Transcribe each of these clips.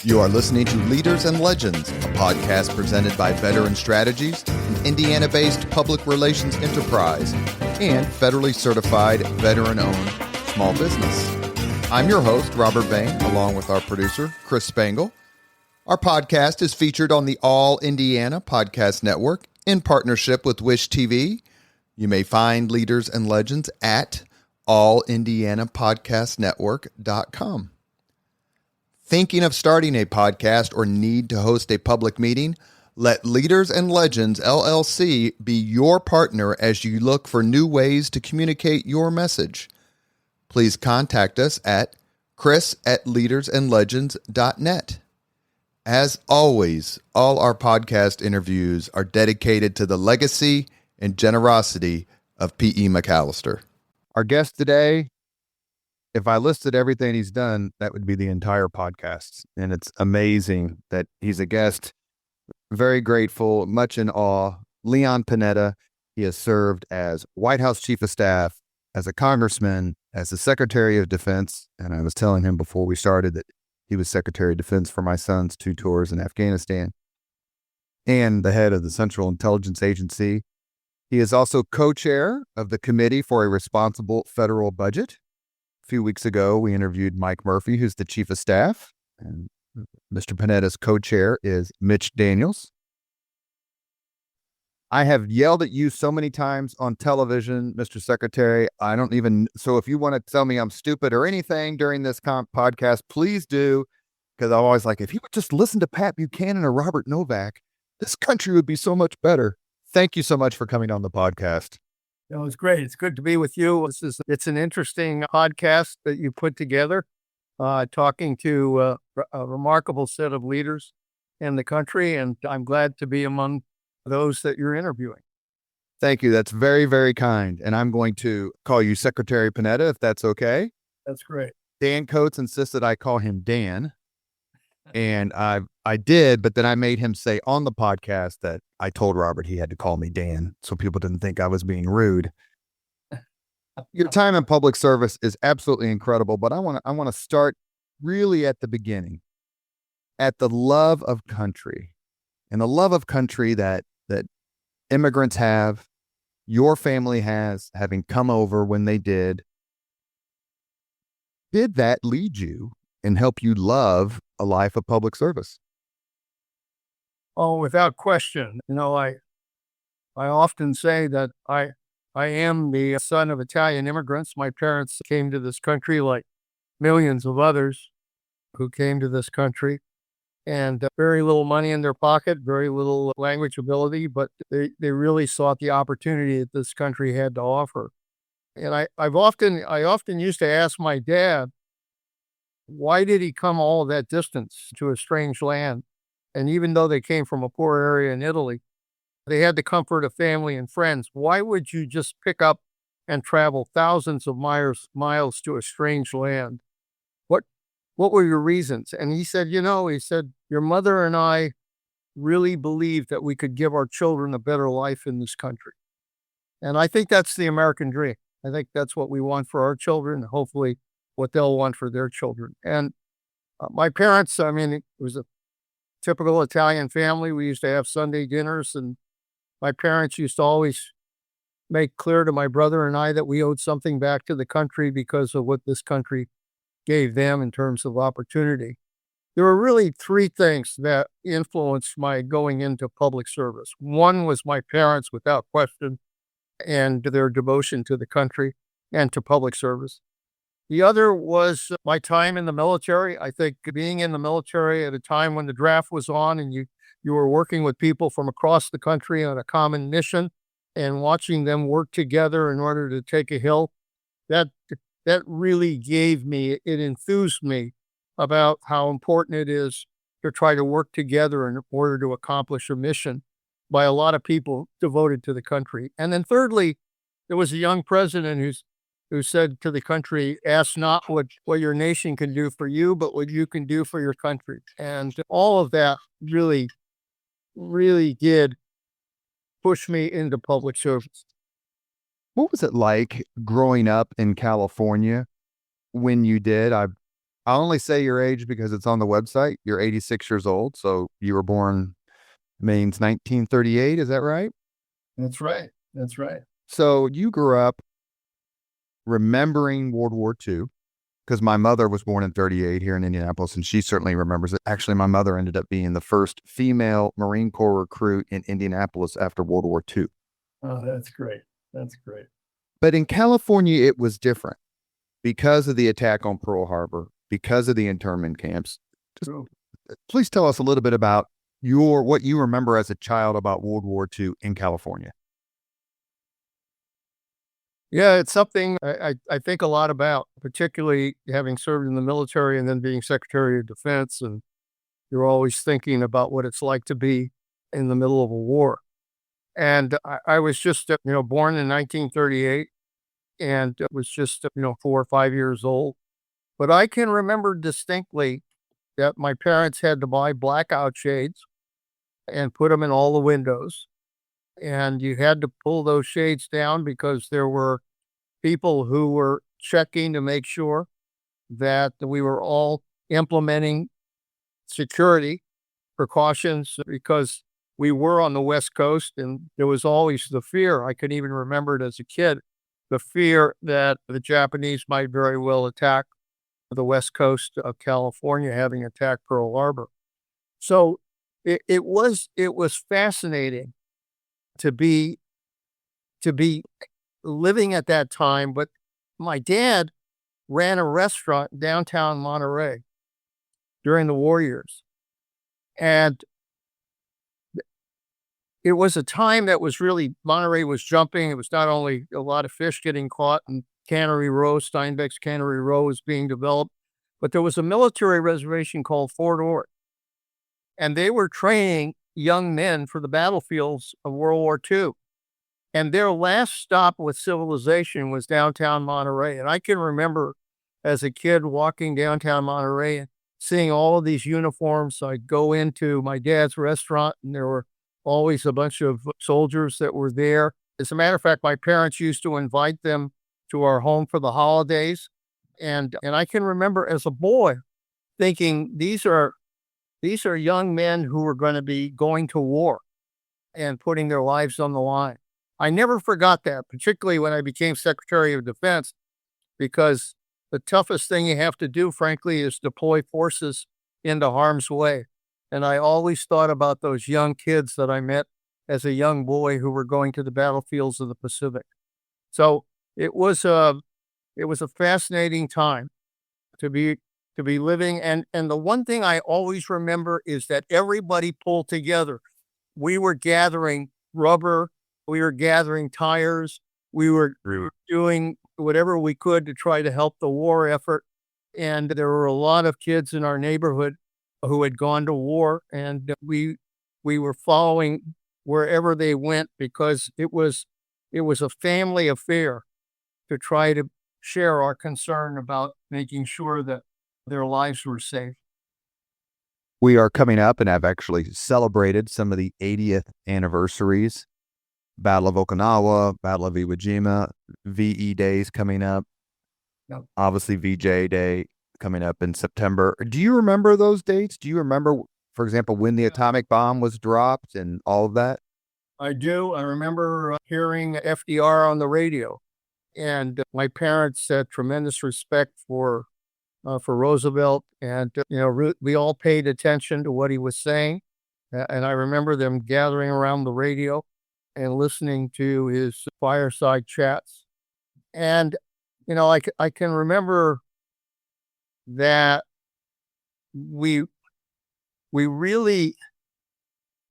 You are listening to Leaders and Legends, a podcast presented by Veteran Strategies, an Indiana-based public relations enterprise, and federally certified veteran-owned small business. I'm your host, Robert Bain, along with our producer, Chris Spangle. Our podcast is featured on the All Indiana Podcast Network in partnership with Wish TV. You may find Leaders and Legends at allindianapodcastnetwork.com. Thinking of starting a podcast or need to host a public meeting? Let Leaders and Legends LLC be your partner as you look for new ways to communicate your message. Please contact us at chris@leadersandlegends.net. As always, all our podcast interviews are dedicated to the legacy and generosity of P.E. McAllister. Our guest today, if I listed everything he's done, that would be the entire podcast. And it's amazing that he's a guest. Very grateful, much in awe. Leon Panetta. He has served as White House Chief of Staff, as a congressman, as the Secretary of Defense. And I was telling him before we started that he was Secretary of Defense for my son's 2 tours in Afghanistan, and the head of the Central Intelligence Agency. He is also co-chair of the Committee for a Responsible Federal Budget. A few weeks ago, we interviewed Mike Murphy, who's the Chief of Staff, and Mr. Panetta's co-chair is Mitch Daniels. I have yelled at you so many times on television, Mr. Secretary. So if you want to tell me I'm stupid or anything during this podcast, please do, because I'm always like, if you would just listen to Pat Buchanan or Robert Novak, this country would be so much better. Thank you so much for coming on the podcast. It was great. It's good to be with you. It's an interesting podcast that you put together, talking to a remarkable set of leaders in the country, and I'm glad to be among those that you're interviewing. Thank you. That's very, very kind. And I'm going to call you Secretary Panetta, if that's okay. That's great. Dan Coates insisted I call him Dan. And I did, but then I made him say on the podcast that I told Robert he had to call me Dan, so people didn't think I was being rude. Your time in public service is absolutely incredible, but I want to start really at the beginning, at the love of country, and the love of country that immigrants have, your family has, having come over when they did. Did that lead you and help you love a life of public service? Oh, without question. I often say that I am the son of Italian immigrants. My parents came to this country like millions of others who came to this country, and very little money in their pocket, very little language ability, but they really sought the opportunity that this country had to offer. And I often used to ask my dad, why did he come all that distance to a strange land? And even though they came from a poor area in Italy, they had the comfort of family and friends. Why would you just pick up and travel thousands of miles to a strange land? What were your reasons? And he said, your mother and I really believed that we could give our children a better life in this country. And I think that's the American dream. I think that's what we want for our children, hopefully what they'll want for their children. And my parents, it was a typical Italian family. We used to have Sunday dinners, and my parents used to always make clear to my brother and I that we owed something back to the country because of what this country gave them in terms of opportunity. There were really 3 things that influenced my going into public service. One was my parents, without question, and their devotion to the country and to public service. The other was my time in the military. I think being in the military at a time when the draft was on and you were working with people from across the country on a common mission and watching them work together in order to take a hill, that really it enthused me about how important it is to try to work together in order to accomplish a mission by a lot of people devoted to the country. And then thirdly, there was a young president who said to the country, ask not what your nation can do for you, but what you can do for your country. And all of that really, really did push me into public service. What was it like growing up in California when you did? I'll only say your age because it's on the website. You're 86 years old, so you were born means 1938, is that right? That's right. That's right. So you grew up remembering World War II, because my mother was born in 38 here in Indianapolis, and she certainly remembers it. Actually, my mother ended up being the first female Marine Corps recruit in Indianapolis after World War II. Oh, that's great. That's great. But in California, it was different because of the attack on Pearl Harbor, because of the internment camps. Just please tell us a little bit about what you remember as a child about World War II in California. Yeah, it's something I think a lot about, particularly having served in the military and then being Secretary of Defense. And you're always thinking about what it's like to be in the middle of a war. And I was just, born in 1938 and was just, 4 or 5 years old. But I can remember distinctly that my parents had to buy blackout shades and put them in all the windows. And you had to pull those shades down because there were people who were checking to make sure that we were all implementing security precautions, because we were on the West Coast and there was always the fear. I can even remember it as a kid, the fear that the Japanese might very well attack the West Coast of California, having attacked Pearl Harbor. So it was fascinating to be living at that time. But my dad ran a restaurant downtown Monterey during the war years. And it was a time that was really, Monterey was jumping. It was not only a lot of fish getting caught and Cannery Row, Steinbeck's Cannery Row was being developed, but there was a military reservation called Fort Ord. And they were training young men for the battlefields of World War II. And their last stop with civilization was downtown Monterey. And I can remember as a kid walking downtown Monterey and seeing all of these uniforms. I'd go into my dad's restaurant and there were always a bunch of soldiers that were there. As a matter of fact, my parents used to invite them to our home for the holidays. And I can remember as a boy thinking, these are young men who are going to be going to war and putting their lives on the line. I never forgot that, particularly when I became Secretary of Defense, because the toughest thing you have to do, frankly, is deploy forces into harm's way. And I always thought about those young kids that I met as a young boy who were going to the battlefields of the Pacific. So it was a fascinating time to be living. And the one thing I always remember is that everybody pulled together. We were gathering rubber, we were gathering tires, we were doing whatever we could to try to help the war effort. And there were a lot of kids in our neighborhood who had gone to war, and we were following wherever they went, because it was a family affair to try to share our concern about making sure that their lives were safe. We are coming up and have actually celebrated some of the 80th anniversaries. Battle of Okinawa, Battle of Iwo Jima, VE Days coming up. Yep. Obviously, VJ Day coming up in September. Do you remember those dates? Do you remember, for example, when the atomic bomb was dropped and all of that? I do. I remember hearing FDR on the radio, and my parents had tremendous respect for Roosevelt, and we all paid attention to what he was saying. And I remember them gathering around the radio and listening to his fireside chats. And I can remember that we really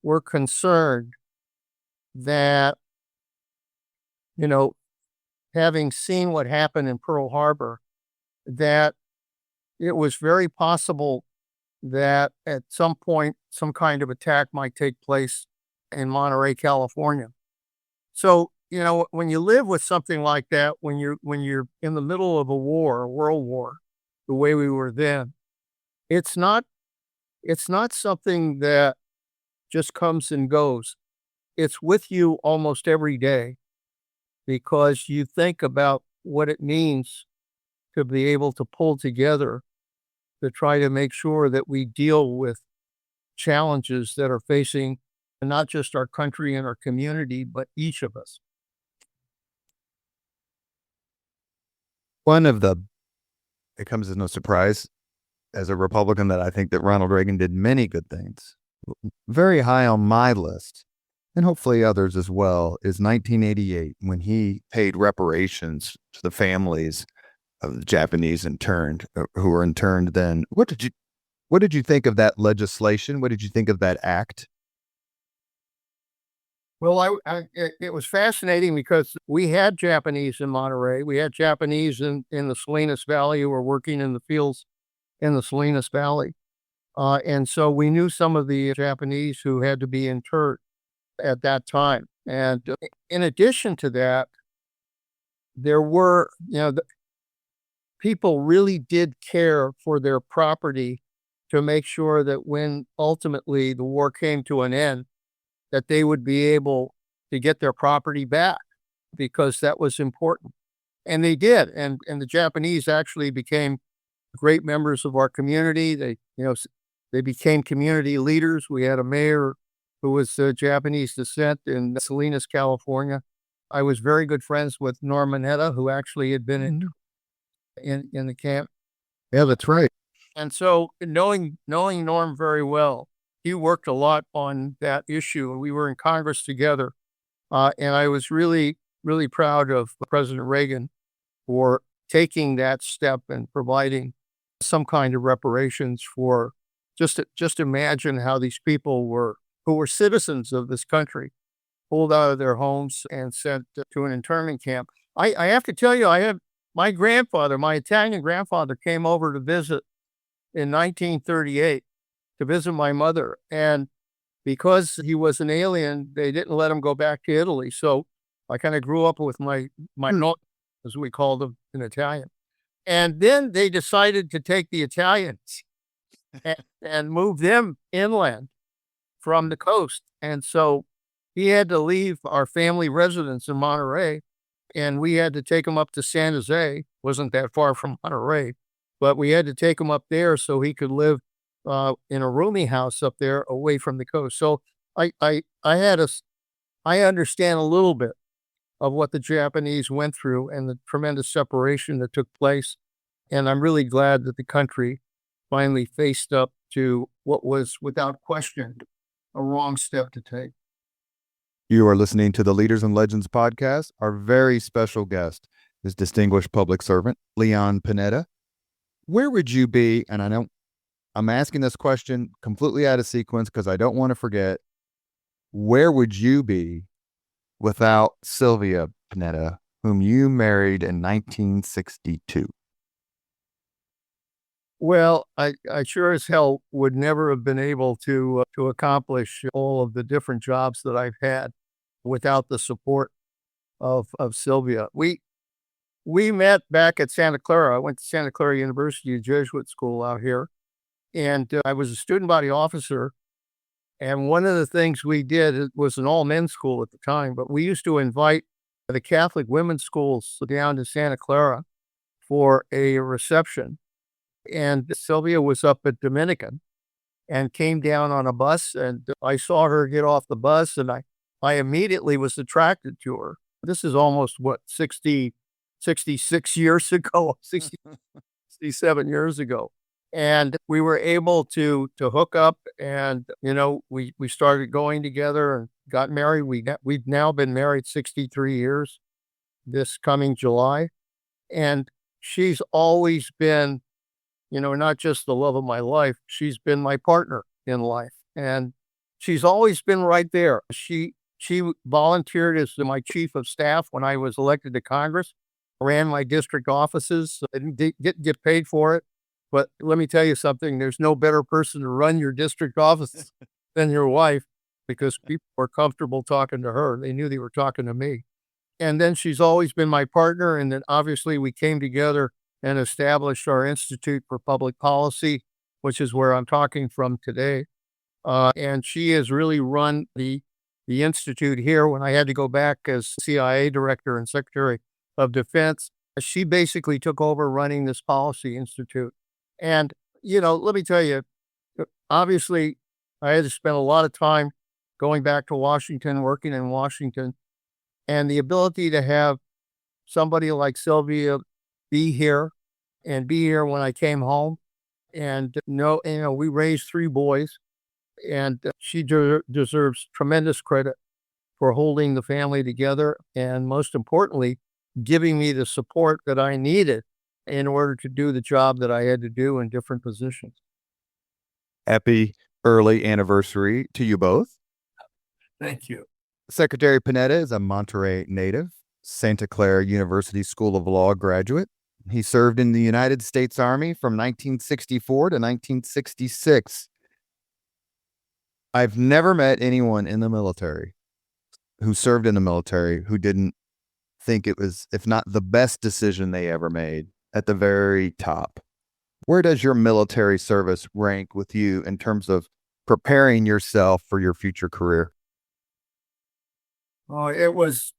were concerned that, having seen what happened in Pearl Harbor, that it was very possible that at some point, some kind of attack might take place in Monterey, California. So, when you live with something like that, when you're in the middle of a war, a world war, the way we were then, it's not something that just comes and goes. It's with you almost every day, because you think about what it means to be able to pull together to try to make sure that we deal with challenges that are facing not just our country and our community, but each of us. It comes as no surprise as a Republican that I think that Ronald Reagan did many good things. Very high on my list, and hopefully others as well, is 1988 when he paid reparations to the families of the Japanese who were interned then. What did you think of that legislation? What did you think of that act? Well, it was fascinating because we had Japanese in Monterey. We had Japanese in the Salinas Valley who were working in the fields in the Salinas Valley. And so we knew some of the Japanese who had to be interred at that time. And in addition to that, there were, people really did care for their property to make sure that when ultimately the war came to an end, that they would be able to get their property back, because that was important. And they did. And the Japanese actually became great members of our community. They became community leaders. We had a mayor who was Japanese descent in Salinas, California. I was very good friends with Norm Panetta, who actually had been in the camp. Yeah, that's right. And so knowing Norm very well, he worked a lot on that issue. We were in Congress together. And I was really, really proud of President Reagan for taking that step and providing some kind of reparations for just imagine how these people who were citizens of this country, pulled out of their homes and sent to an internment camp. I have to tell you, I had my Italian grandfather came over to visit in 1938 to visit my mother. And because he was an alien, they didn't let him go back to Italy. So I kind of grew up with my as we called them in Italian. And then they decided to take the Italians and move them inland from the coast. And so he had to leave our family residence in Monterey, and we had to take him up to San Jose. Wasn't that far from Monterey, but we had to take him up there so he could live in a rooming house up there away from the coast. So I understand a little bit of what the Japanese went through and the tremendous separation that took place. And I'm really glad that the country finally faced up to what was, without question, a wrong step to take. You are listening to the Leaders and Legends podcast. Our very special guest is distinguished public servant Leon Panetta. Where would you be? And I'm asking this question completely out of sequence because I don't want to forget. Where would you be without Sylvia Panetta, whom you married in 1962? Well, I sure as hell would never have been able to accomplish all of the different jobs that I've had without the support of Sylvia. We met back at Santa Clara. I went to Santa Clara University, a Jesuit school out here, and I was a student body officer. And one of the things we did, it was an all-men's school at the time, but we used to invite the Catholic women's schools down to Santa Clara for a reception. And Sylvia was up at Dominican and came down on a bus, and I saw her get off the bus, and I immediately was attracted to her. This is almost 66 years ago, 67 years ago. And we were able to hook up, and, we started going together and got married. We've now been married 63 years this coming July. And she's always been, not just the love of my life, she's been my partner in life. And she's always been right there. She volunteered as my chief of staff when I was elected to Congress, ran my district offices. I didn't get paid for it. But let me tell you something, there's no better person to run your district office than your wife, because people were comfortable talking to her. They knew they were talking to me. And then she's always been my partner. And then obviously we came together and established our Institute for Public Policy, which is where I'm talking from today. And she has really run the Institute here. When I had to go back as CIA director and Secretary of Defense, she basically took over running this policy institute. And let me tell you, obviously, I had to spend a lot of time going back to Washington, working in Washington, and the ability to have somebody like Sylvia be here and be here when I came home. And no, we raised three boys, and she deserves tremendous credit for holding the family together, and most importantly, giving me the support that I needed in order to do the job that I had to do in different positions. Happy early anniversary to you both. Thank you. Secretary Panetta is a Monterey native, Santa Clara University School of Law graduate. He served in the United States Army from 1964 to 1966. I've never met anyone in the military who served in the military who didn't think it was, if not the best decision they ever made, at the very top. Where does your military service rank with you in terms of preparing yourself for your future career? Oh, it was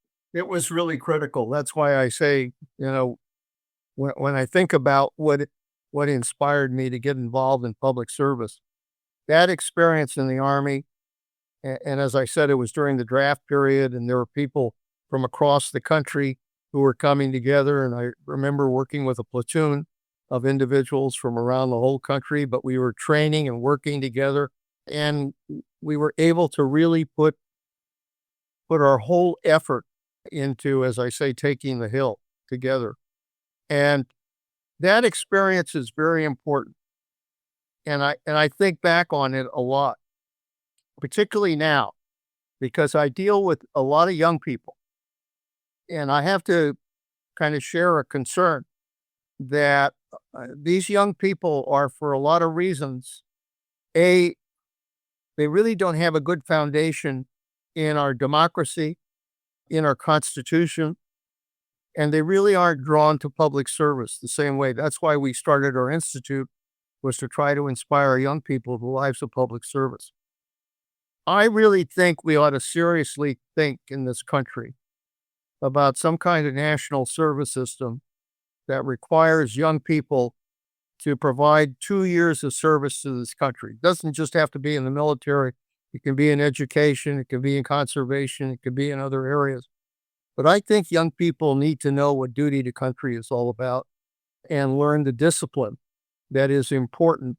really critical. That's why I say, when I think about what inspired me to get involved in public service, that experience in the Army, and as I said, it was during the draft period, and there were people from across the country who were coming together. And I remember working with a platoon of individuals from around the whole country, but we were training and working together, and we were able to really put our whole effort into, as I say, taking the hill together. And that experience is very important. And I think back on it a lot, particularly now, because I deal with a lot of young people. And I have to kind of share a concern that these young people are, for a lot of reasons, they really don't have a good foundation in our democracy, in our Constitution, and they really aren't drawn to public service the same way. That's why we started our institute, was to try to inspire young people to lives of public service. I really think we ought to seriously think in this country about some kind of national service system that requires young people to provide 2 years of service to this country. It doesn't just have to be in the military. It can be in education. It can be in conservation. It could be in other areas. But I think young people need to know what duty to country is all about and learn the discipline that is important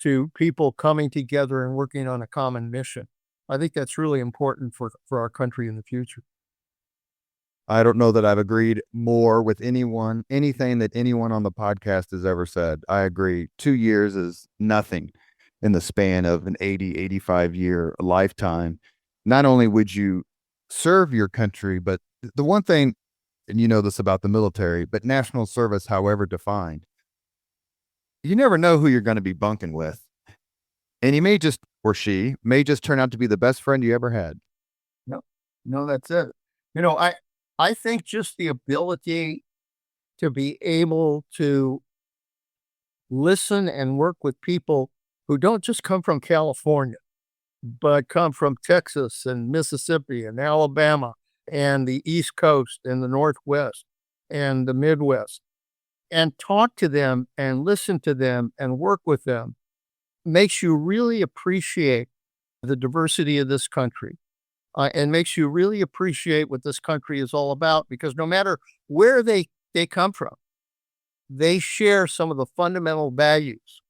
to people coming together and working on a common mission. I think that's really important for our country in the future. I don't know that I've agreed more with anything that anyone on the podcast has ever said. I agree. 2 years is nothing in the span of an 85-year lifetime. Not only would you serve your country, but the one thing, and you know this about the military, but national service, however defined, you never know who you're going to be bunking with. And he may just, or she may just turn out to be the best friend you ever had. No, that's it. I think just the ability to be able to listen and work with people who don't just come from California, but come from Texas and Mississippi and Alabama and the East Coast and the Northwest and the Midwest, and talk to them and listen to them and work with them makes you really appreciate the diversity of this country. And makes you really appreciate what this country is all about, because no matter where they come from, they share some of the fundamental values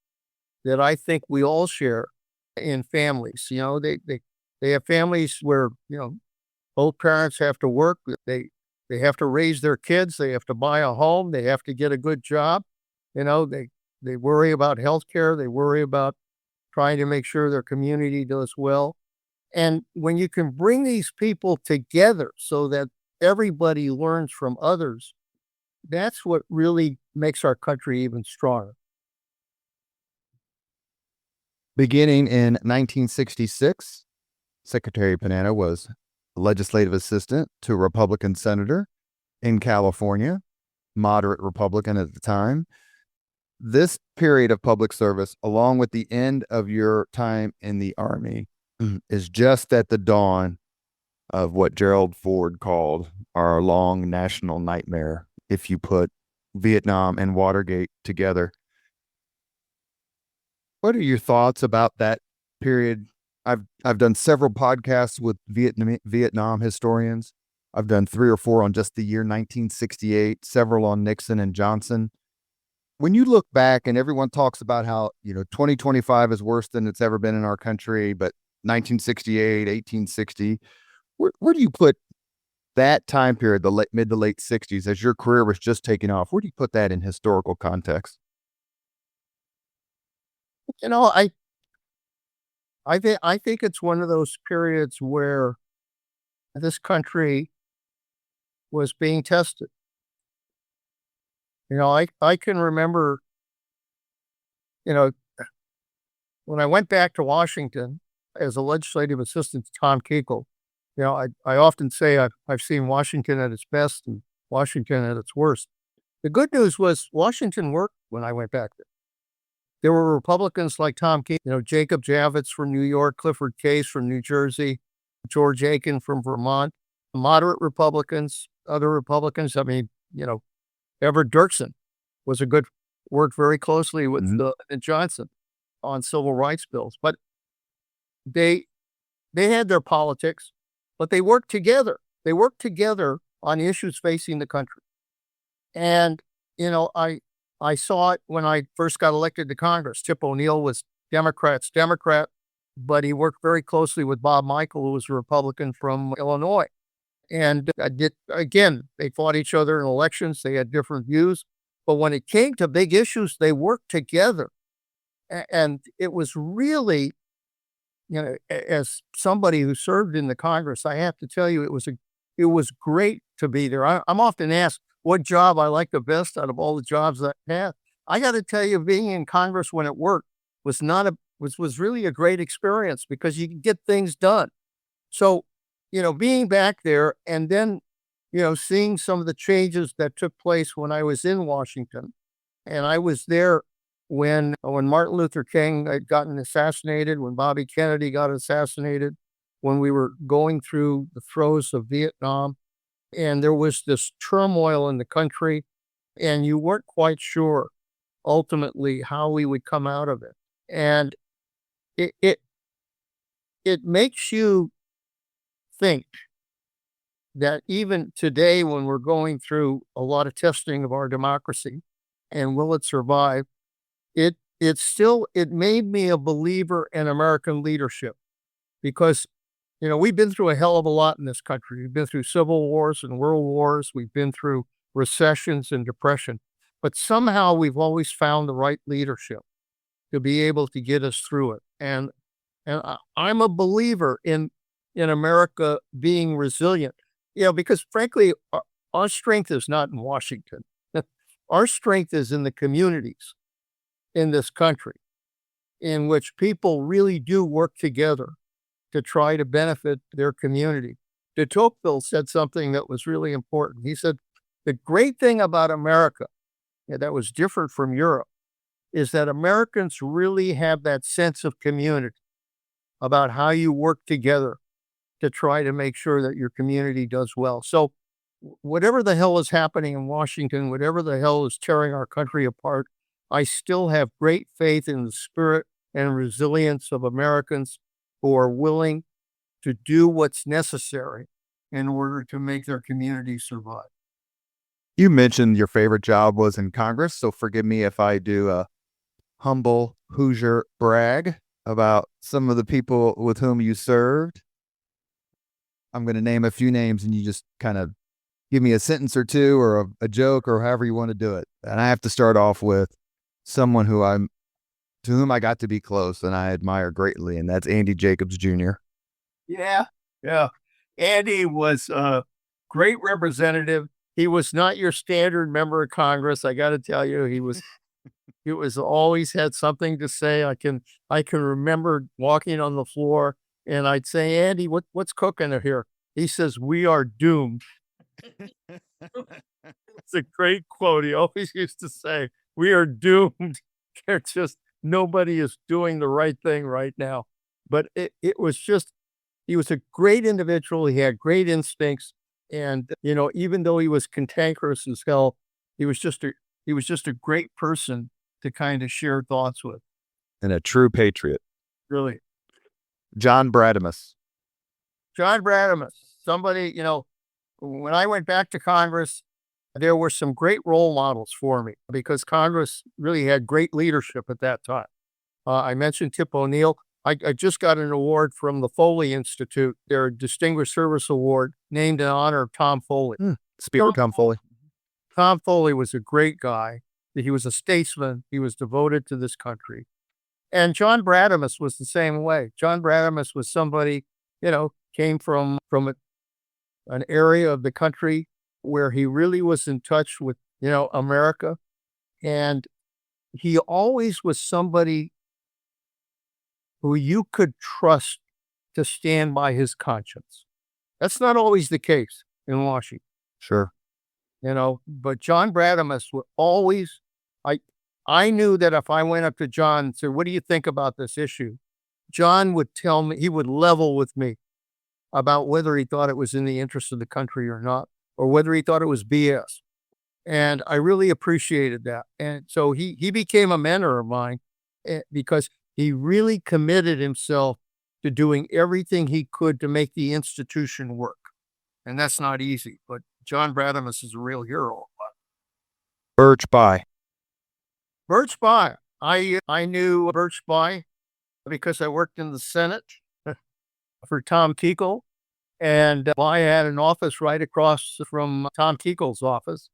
that I think we all share in families. They have families where, both parents have to work. They have to raise their kids. They have to buy a home. They have to get a good job. They worry about healthcare. They worry about trying to make sure their community does well. And when you can bring these people together so that everybody learns from others, that's what really makes our country even stronger. Beginning in 1966, Secretary Panetta was a legislative assistant to a Republican senator in California, moderate Republican at the time. This period of public service, along with the end of your time in the Army, is just at the dawn of what Gerald Ford called our long national nightmare, if you put Vietnam and Watergate together. What are your thoughts about that period? I've done several podcasts with Vietnam historians. I've done 3 or 4 on just the year 1968, several on Nixon and Johnson. When you look back and everyone talks about how, 2025 is worse than it's ever been in our country, but 1968, 1860, where do you put that time period, the mid to late 60s, as your career was just taking off? Where do you put that in historical context? You know, I think it's one of those periods where this country was being tested. I can remember, you know, when I went back to Washington as a legislative assistant to Tom Kuchel. I often say I've seen Washington at its best and Washington at its worst. The good news was Washington worked when I went back there. There were Republicans like Tom Kuchel, Jacob Javits from New York, Clifford Case from New Jersey, George Aiken from Vermont, moderate Republicans, other Republicans. I mean, Everett Dirksen was worked very closely with Johnson on civil rights bills, but they had their politics, but they worked together. They worked together on issues facing the country. And, I saw it when I first got elected to Congress. Tip O'Neill was Democrat, but he worked very closely with Bob Michael, who was a Republican from Illinois. And they fought each other in elections. They had different views. But when it came to big issues, they worked together. And it was really, as somebody who served in the Congress, I have to tell you, it was great to be there. I'm often asked what job I like the best out of all the jobs I had. I got to tell you, being in Congress when it worked was really a great experience because you can get things done. So, being back there and then, seeing some of the changes that took place when I was in Washington, and I was there when Martin Luther King had gotten assassinated, when Bobby Kennedy got assassinated, when we were going through the throes of Vietnam, and there was this turmoil in the country, and you weren't quite sure ultimately how we would come out of it. And it it, it makes you think that even today, when we're going through a lot of testing of our democracy and will it survive, it made me a believer in American leadership because, we've been through a hell of a lot in this country. We've been through civil wars and world wars. We've been through recessions and depression, but somehow we've always found the right leadership to be able to get us through it. And I'm a believer in America being resilient, because frankly, our strength is not in Washington. Our strength is in the communities in this country in which people really do work together to try to benefit their community. De Tocqueville said something that was really important. He said, the great thing about America that was different from Europe is that Americans really have that sense of community about how you work together to try to make sure that your community does well. So whatever the hell is happening in Washington, whatever the hell is tearing our country apart, I still have great faith in the spirit and resilience of Americans who are willing to do what's necessary in order to make their community survive. You mentioned your favorite job was in Congress, so forgive me if I do a humble Hoosier brag about some of the people with whom you served. I'm going to name a few names and you just kind of give me a sentence or two or a joke or however you want to do it. And I have to start off with someone to whom I got to be close and I admire greatly, and that's Andy Jacobs Jr. Yeah. Yeah. Andy was a great representative. He was not your standard member of Congress. I got to tell you, he was always had something to say. I can remember walking on the floor and I'd say, Andy, what's cooking here? He says, we are doomed. It's a great quote. He always used to say, we are doomed. There's just nobody is doing the right thing right now. But it was just, he was a great individual. He had great instincts. And, even though he was cantankerous as hell, he was just a great person to kind of share thoughts with. And a true patriot. Really. John Bradamus. John Bradamus, somebody, when I went back to Congress, there were some great role models for me because Congress really had great leadership at that time. I mentioned Tip O'Neill. I just got an award from the Foley Institute, their Distinguished Service Award, named in honor of Tom Foley. Speaker Tom Foley. Tom Foley was a great guy. He was a statesman. He was devoted to this country. And John Bradamus was the same way. John Bradamus was somebody, came from an area of the country where he really was in touch with, America. And he always was somebody who you could trust to stand by his conscience. That's not always the case in Washington. Sure. But John Bradamus would always, I knew that if I went up to John and said, what do you think about this issue? John would tell me, he would level with me about whether he thought it was in the interest of the country or not, or whether he thought it was BS. And I really appreciated that. And so he became a mentor of mine because he really committed himself to doing everything he could to make the institution work. And that's not easy, but John Bradamus is a real hero. Birch Bayh. Birch Bayh. I knew Birch Bayh because I worked in the Senate for Tom Kuechel, and Bayh had an office right across from Tom Kuechel's office.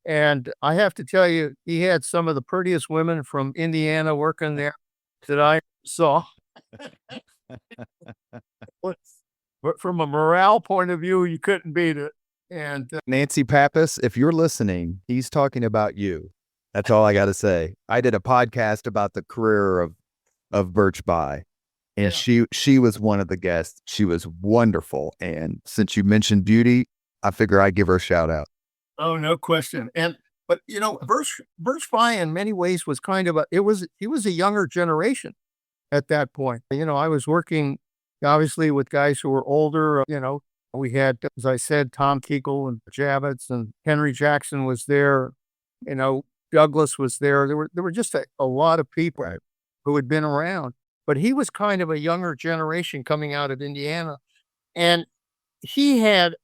And I have to tell you, he had some of the prettiest women from Indiana working there that I saw. But from a morale point of view, you couldn't beat it. And Nancy Pappas, if you're listening, he's talking about you. That's all I got to say. I did a podcast about the career of Birch Bayh, and she was one of the guests. She was wonderful. And since you mentioned beauty, I figure I'd give her a shout out. Oh, no question. But Birch Bayh in many ways was he was a younger generation at that point. I was working obviously with guys who were older. We had, as I said, Tom Kuechel and Javits, and Henry Jackson was there. Douglas was there. There were just a lot of people who had been around. But he was kind of a younger generation coming out of Indiana, and he had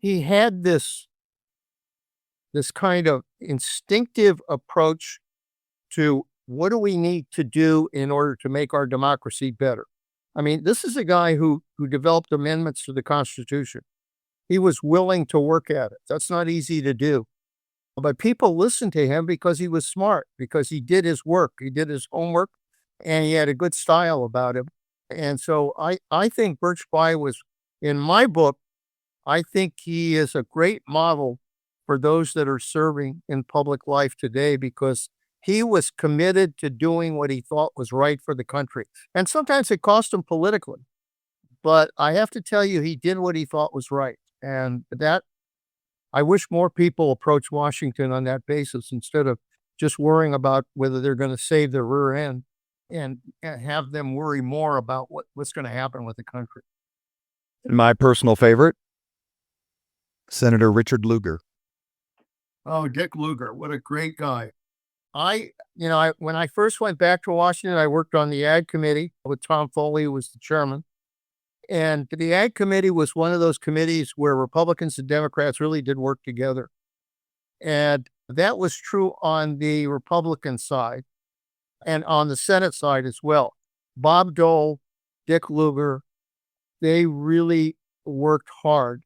this kind of instinctive approach to what do we need to do in order to make our democracy better. I mean, this is a guy who developed amendments to the Constitution. He was willing to work at it. That's not easy to do. But people listened to him because he was smart, because he did his work, he did his homework, and he had a good style about him. And so I think Birch Bayh was, in my book, I think he is a great model for those that are serving in public life today, because he was committed to doing what he thought was right for the country. And sometimes it cost him politically. But I have to tell you, he did what he thought was right. And that, I wish more people approach Washington on that basis instead of just worrying about whether they're going to save their rear end, and have them worry more about what's going to happen with the country. My personal favorite, Senator Richard Lugar. Oh, Dick Lugar, what a great guy. When I first went back to Washington, I worked on the Ag Committee with Tom Foley, who was the chairman. And the Ag Committee was one of those committees where Republicans and Democrats really did work together. And that was true on the Republican side and on the Senate side as well. Bob Dole, Dick Lugar, they really worked hard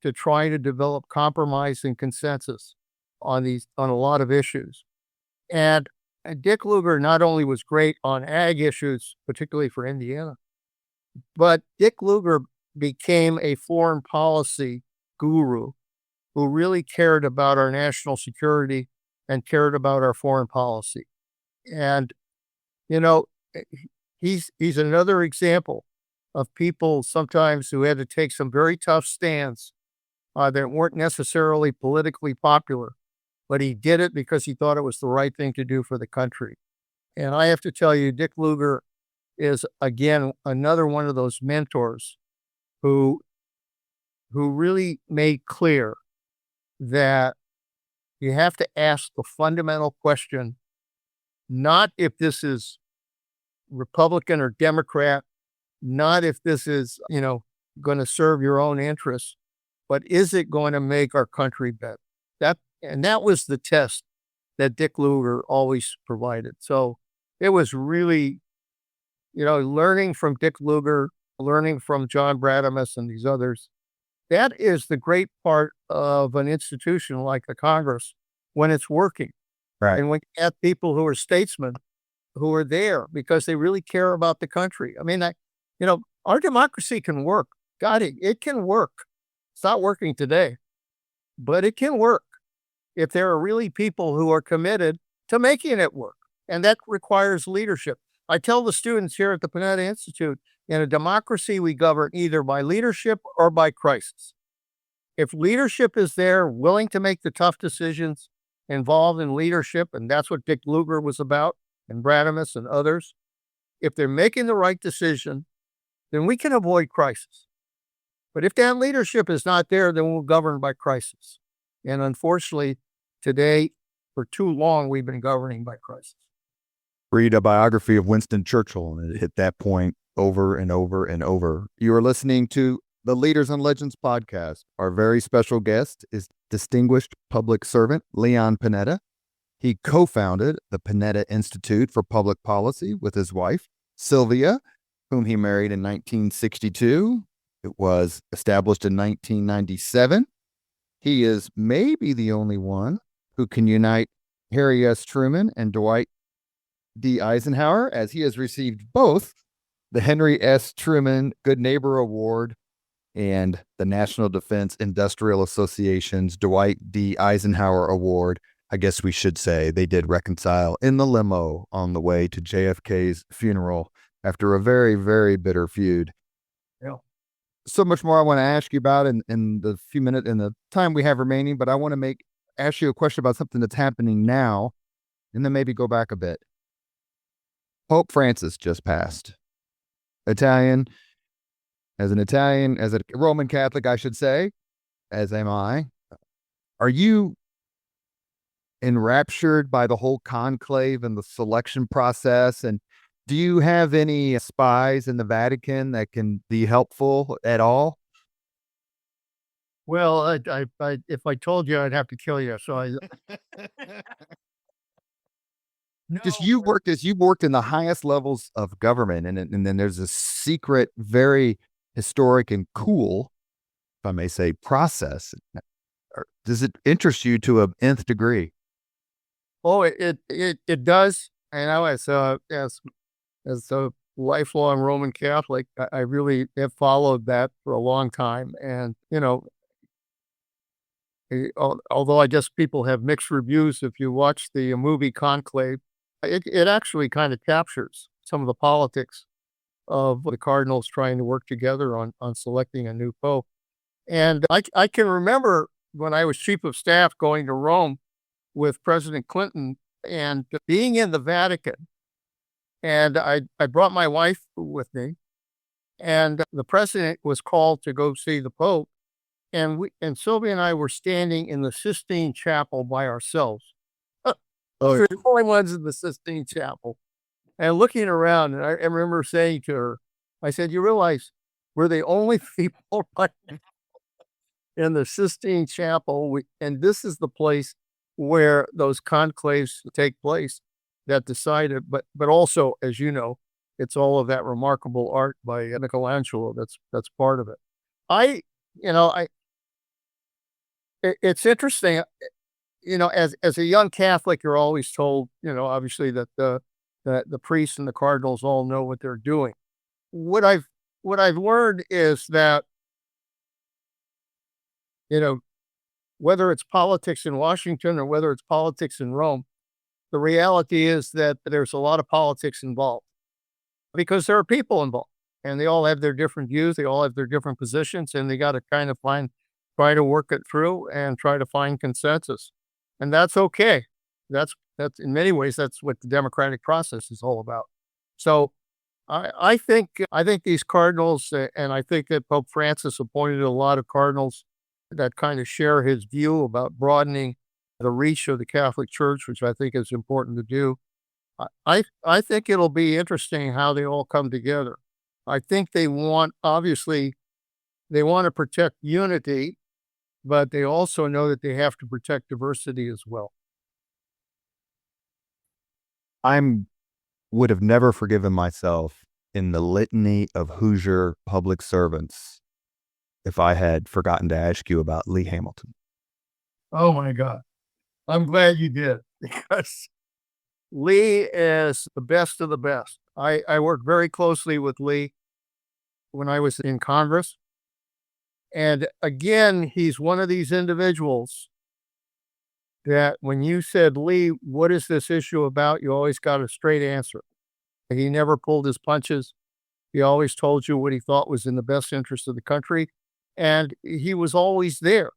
to try to develop compromise and consensus on a lot of issues. And Dick Lugar not only was great on ag issues, particularly for Indiana, but Dick Lugar became a foreign policy guru who really cared about our national security and cared about our foreign policy. And, he's another example of people sometimes who had to take some very tough stands that weren't necessarily politically popular, but he did it because he thought it was the right thing to do for the country. And I have to tell you, Dick Lugar is, again, another one of those mentors who really made clear that you have to ask the fundamental question, not if this is Republican or Democrat, not if this is, going to serve your own interests, but is it going to make our country better? That was the test that Dick Lugar always provided. So it was really, learning from Dick Lugar, learning from John Bradamus and these others. That is the great part of an institution like the Congress when it's working. Right. And when you have people who are statesmen who are there because they really care about the country. I mean, our democracy can work. God, it can work. It's not working today, but it can work if there are really people who are committed to making it work. And that requires leadership. I tell the students here at the Panetta Institute, in a democracy, we govern either by leadership or by crisis. If leadership is there, willing to make the tough decisions, involved in leadership, and that's what Dick Lugar was about, and Bradamus and others, if they're making the right decision, then we can avoid crisis. But if that leadership is not there, then we'll govern by crisis. And unfortunately, today, for too long, we've been governing by crisis. Read a biography of Winston Churchill, and it hit that point over and over and over. You are listening to the Leaders and Legends podcast. Our very special guest is distinguished public servant Leon Panetta. He co-founded the Panetta Institute for Public Policy with his wife, Sylvia, whom he married in 1962. It was established in 1997. He is maybe the only one who can unite Harry S. Truman and Dwight D. Eisenhower, as he has received both the Henry S. Truman Good Neighbor Award and the National Defense Industrial Association's Dwight D. Eisenhower Award. I guess we should say they did reconcile in the limo on the way to JFK's funeral after a very, very bitter feud. Yeah. So much more I want to ask you about in the few minutes in the time we have remaining, but I want to ask you a question about something that's happening now, and then maybe go back a bit. Pope Francis just passed. As a Roman Catholic, I should say, as am I. Are you enraptured by the whole conclave and the selection process? And do you have any spies in the Vatican that can be helpful at all? Well, if I told you, I'd have to kill you. So Because you've worked in the highest levels of government, and then there's a secret, very historic and cool, if I may say, process. Does it interest you to an nth degree? Oh, it does. And as a lifelong Roman Catholic, I really have followed that for a long time. And, although I guess people have mixed reviews, if you watch the movie Conclave, it actually kind of captures some of the politics of the cardinals trying to work together on selecting a new pope. And I can remember when I was chief of staff going to Rome with President Clinton and being in the Vatican. And I brought my wife with me, and the president was called to go see the Pope. And Sylvia and I were standing in the Sistine Chapel by ourselves. We're the only ones in the Sistine Chapel. And looking around, and I remember saying to her, I said, "You realize we're the only people right now in the Sistine Chapel, and this is the place where those conclaves take place that decided, but also, as you know, it's all of that remarkable art by Michelangelo that's part of it. It's interesting, as a young Catholic, you're always told, obviously that the priests and the cardinals all know what they're doing. What I've learned is that, whether it's politics in Washington or whether it's politics in Rome, the reality is that there's a lot of politics involved because there are people involved and they all have their different views. They all have their different positions, and they got to kind of try to work it through and try to find consensus. And that's okay. That's in many ways, that's what the democratic process is all about. So I think these cardinals, and I think that Pope Francis appointed a lot of cardinals that kind of share his view about broadening the reach of the Catholic Church, which I think is important to do. I think it'll be interesting how they all come together. I think obviously, they want to protect unity, but they also know that they have to protect diversity as well. I'm would have never forgiven myself in the litany of Hoosier public servants if I had forgotten to ask you about Lee Hamilton. Oh my God. I'm glad you did because Lee is the best of the best. I worked very closely with Lee when I was in Congress. And again, he's one of these individuals that when you said, Lee, what is this issue about? You always got a straight answer. He never pulled his punches. He always told you what he thought was in the best interest of the country. And he was always there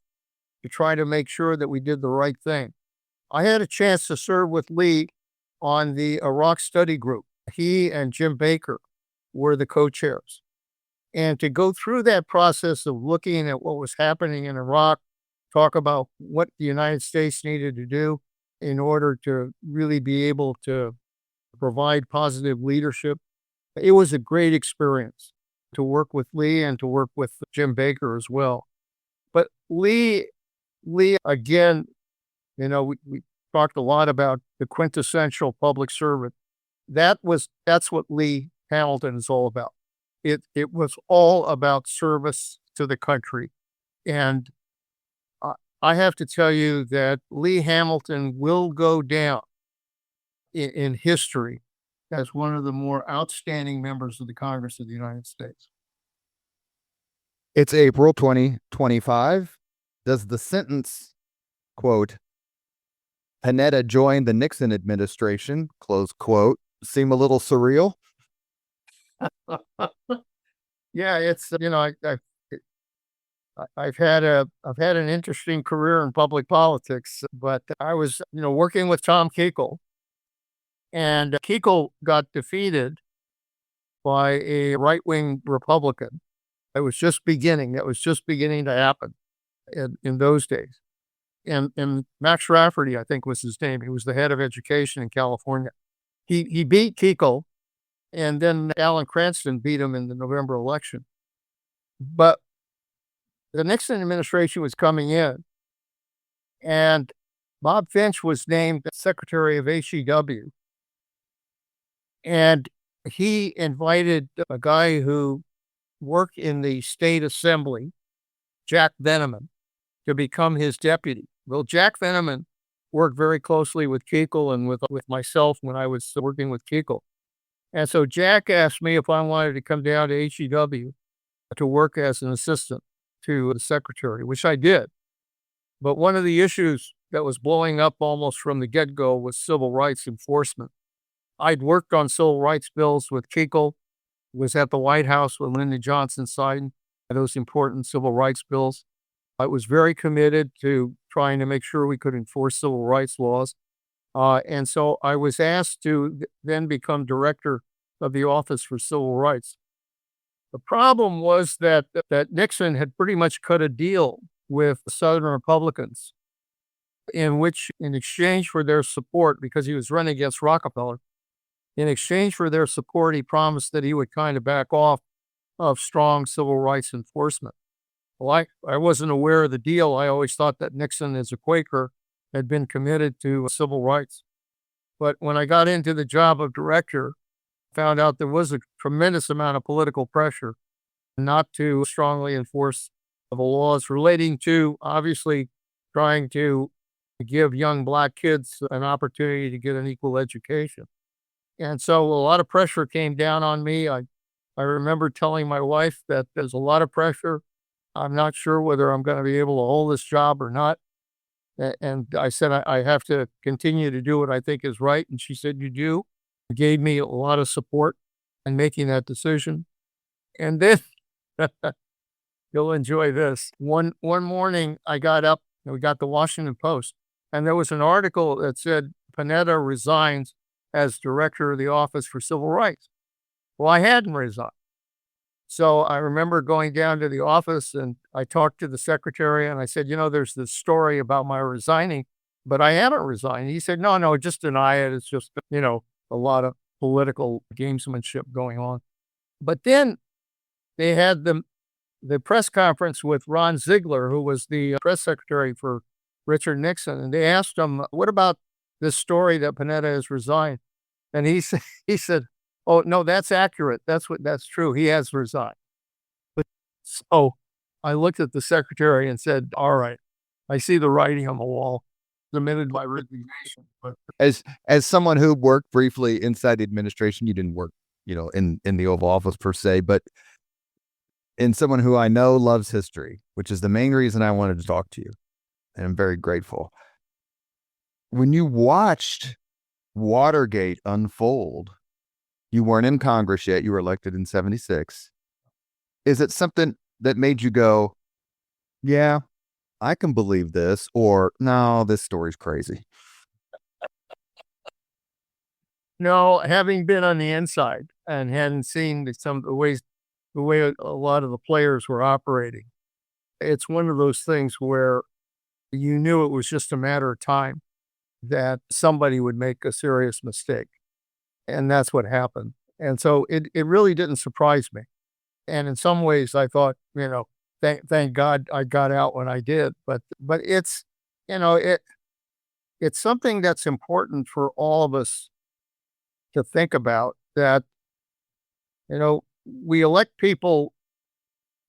to try to make sure that we did the right thing. I had a chance to serve with Lee on the Iraq study group. He and Jim Baker were the co-chairs. And to go through that process of looking at what was happening in Iraq, talk about what the United States needed to do in order to really be able to provide positive leadership. It was a great experience to work with Lee and to work with Jim Baker as well. But Lee again, we talked a lot about the quintessential public servant. That's what Lee Hamilton is all about. It was all about service to the country. And I have to tell you that Lee Hamilton will go down in history as one of the more outstanding members of the Congress of the United States. It's April 2025. Does the sentence, quote, Panetta joined the Nixon administration, close quote, seem a little surreal? Yeah, it's I've had an interesting career in public politics, but I was working with Tom Kuchel, and Kuchel got defeated by a right-wing Republican. That was just beginning to happen in those days. And Max Rafferty, I think was his name. He was the head of education in California. He beat Kuchel, and then Alan Cranston beat him in the November election. But the Nixon administration was coming in, and Bob Finch was named Secretary of HEW. And he invited a guy who worked in the state assembly, Jack Veneman, to become his deputy. Well, Jack Veneman worked very closely with Kuchel and with myself when I was working with Kuchel. And so Jack asked me if I wanted to come down to HEW to work as an assistant to the secretary, which I did. But one of the issues that was blowing up almost from the get-go was civil rights enforcement. I'd worked on civil rights bills with Kuchel, was at the White House with Lyndon Johnson signing those important civil rights bills. I was very committed to trying to make sure we could enforce civil rights laws. And so I was asked to then become director of the Office for Civil Rights. The problem was that Nixon had pretty much cut a deal with Southern Republicans in which, in exchange for their support, because he was running against Rockefeller, in exchange for their support, he promised that he would kind of back off of strong civil rights enforcement. Well, I wasn't aware of the deal. I always thought that Nixon, as a Quaker, had been committed to civil rights. But when I got into the job of director, found out there was a tremendous amount of political pressure not to strongly enforce the laws relating to, obviously, trying to give young Black kids an opportunity to get an equal education. And so a lot of pressure came down on me. I remember telling my wife that there's a lot of pressure. I'm not sure whether I'm going to be able to hold this job or not. And I said, I have to continue to do what I think is right. And she said, you do. Gave me a lot of support in making that decision. And then you'll enjoy this. One morning I got up and we got the Washington Post, and there was an article that said Panetta resigns as director of the Office for Civil Rights. Well, I hadn't resigned. So I remember going down to the office and I talked to the secretary and I said, there's this story about my resigning, but I haven't resigned. He said, no, just deny it. It's just, a lot of political gamesmanship going on. But then they had the press conference with Ron Ziegler, who was the press secretary for Richard Nixon, and they asked him, "What about this story that Panetta has resigned?" And he said, "Oh no, that's accurate. That's true. He has resigned." But so I looked at the secretary and said, "All right, I see the writing on the wall. Submitted my resignation." But As someone who worked briefly inside the administration, you didn't work, in the Oval Office per se, but in someone who I know loves history, which is the main reason I wanted to talk to you, and I'm very grateful. When you watched Watergate unfold, you weren't in Congress yet. You were elected in 76. Is it something that made you go, yeah, I can believe this, or no, this story's crazy? no, having been on the inside and hadn't seen some of the way a lot of the players were operating, it's one of those things where you knew it was just a matter of time that somebody would make a serious mistake. And that's what happened. And so it really didn't surprise me. And in some ways I thought, thank God I got out when I did. But it's, you know, it it's something that's important for all of us to think about, that, we elect people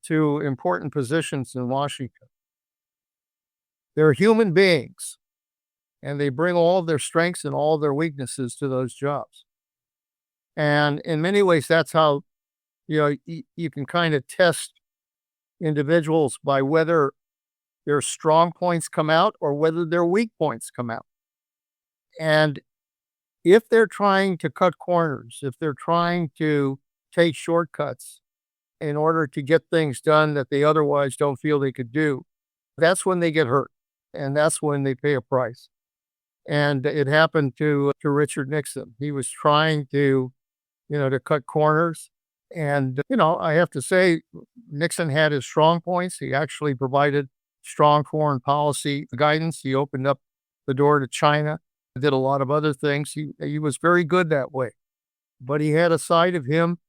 to important positions in Washington. They're human beings, and they bring all of their strengths and all of their weaknesses to those jobs. And in many ways, that's how, you can kind of test individuals by whether their strong points come out or whether their weak points come out. And if they're trying to cut corners, if they're trying to take shortcuts in order to get things done that they otherwise don't feel they could do, that's when they get hurt. And that's when they pay a price. And it happened to Richard Nixon. He was trying to cut corners. And, I have to say, Nixon had his strong points. He actually provided strong foreign policy guidance. He opened up the door to China, did a lot of other things. He was very good that way. But he had a side of him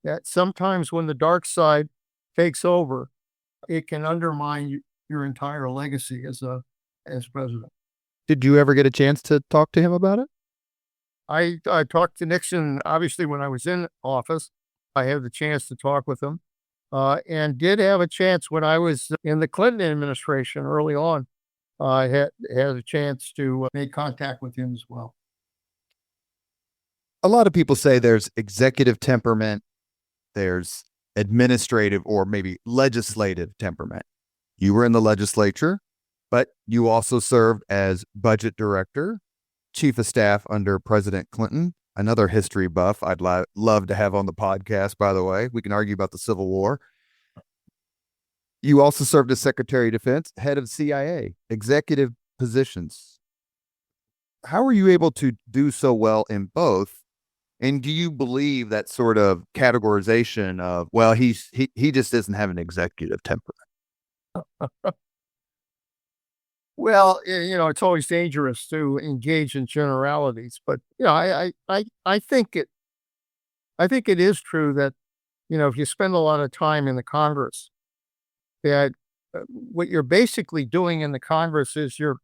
that sometimes when the dark side takes over, it can undermine your entire legacy as president. Did you ever get a chance to talk to him about it? I talked to Nixon, obviously, when I was in office. I had the chance to talk with him, and did have a chance when I was in the Clinton administration early on. I had a chance to make contact with him as well. A lot of people say there's executive temperament, there's administrative or maybe legislative temperament. You were in the legislature, but you also served as budget director, chief of staff under President Clinton, another history buff I'd love to have on the podcast, by the way. We can argue about the Civil War. You also served as Secretary of Defense, head of CIA, executive positions. How are you able to do so well in both? And do you believe that sort of categorization of, well, he just doesn't have an executive temperament? Well, it's always dangerous to engage in generalities, but I think it is true that if you spend a lot of time in the Congress, that what you're basically doing in the Congress is you're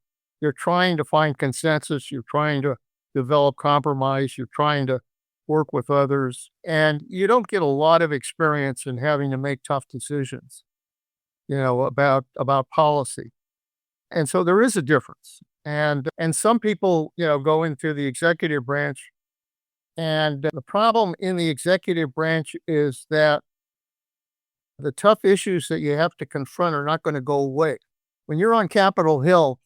trying to find consensus, you're trying to develop compromise, you're trying to work with others, and you don't get a lot of experience in having to make tough decisions, about policy. And so there is a difference. And some people, go into the executive branch, and the problem in the executive branch is that the tough issues that you have to confront are not going to go away. When you're on Capitol Hill,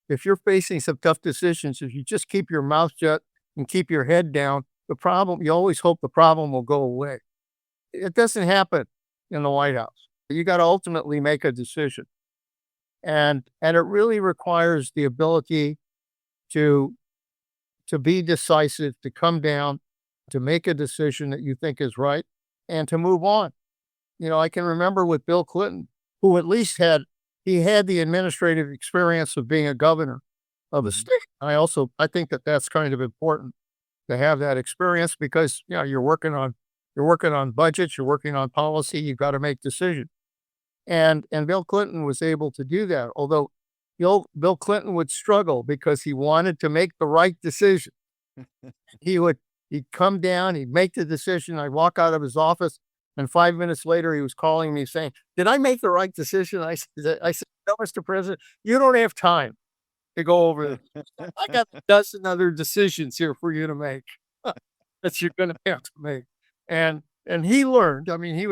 if you're facing some tough decisions, if you just keep your mouth shut and keep your head down, you always hope the problem will go away. It doesn't happen in the White House. You got to ultimately make a decision. And it really requires the ability to be decisive, to come down, to make a decision that you think is right, and to move on. I can remember with Bill Clinton, who at least had the administrative experience of being a governor of a state. I think that that's kind of important. to have that experience because you're working on budgets, you're working on policy, you've got to make decisions. And Bill Clinton was able to do that. Although Bill Clinton would struggle because he wanted to make the right decision. He'd come down, he'd make the decision. I'd walk out of his office, and 5 minutes later, he was calling me saying, "Did I make the right decision?" I said, "No, Mr. President, you don't have time to go over this. I got a dozen other decisions here for you to make that you're going to have to make." And he learned. I mean, he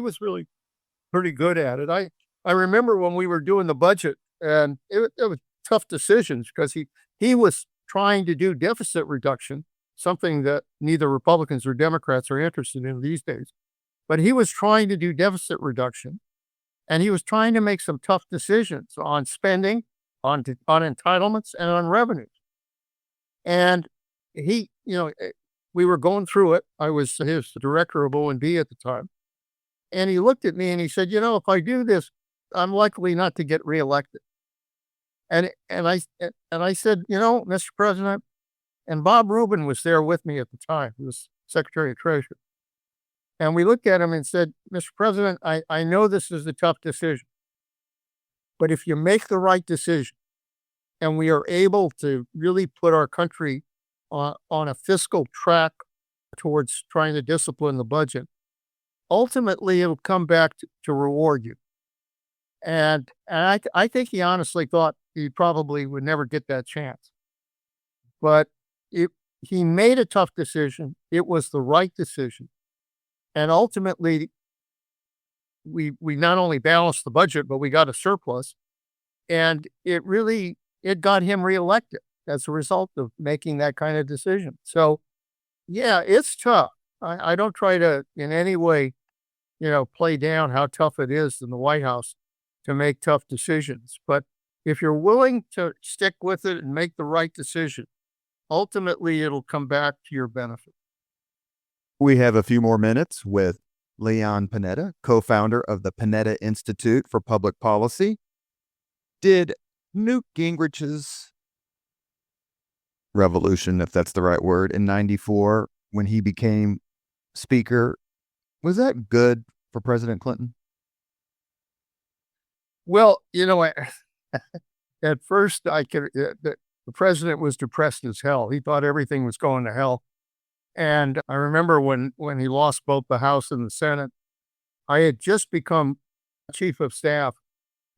was really pretty good at it. I remember when we were doing the budget, and it was tough decisions because he was trying to do deficit reduction, something that neither Republicans or Democrats are interested in these days. But he was trying to do deficit reduction, and he was trying to make some tough decisions on spending, on entitlements, and on revenues. And we were going through it. I was his director of O&B at the time. And he looked at me and he said, "If I do this, I'm likely not to get reelected." And I said, "Mr. President," and Bob Rubin was there with me at the time. He was Secretary of Treasury. And we looked at him and said, "Mr. President, I know this is a tough decision, but if you make the right decision and we are able to really put our country on a fiscal track towards trying to discipline the budget, ultimately it'll come back to reward you." And I think he honestly thought he probably would never get that chance. But he made a tough decision. It was the right decision. And ultimately, we not only balanced the budget, but we got a surplus. And it got him reelected as a result of making that kind of decision. So, yeah, it's tough. I don't try to in any way, play down how tough it is in the White House to make tough decisions. But if you're willing to stick with it and make the right decision, ultimately it'll come back to your benefit. We have a few more minutes with Leon Panetta, co-founder of the Panetta Institute for Public Policy. Did Newt Gingrich's revolution, if that's the right word, in 94 when he became speaker, was that good for President Clinton? Well, at first the president was depressed as hell. He thought everything was going to hell. And I remember when he lost both the House and the Senate, I had just become chief of staff.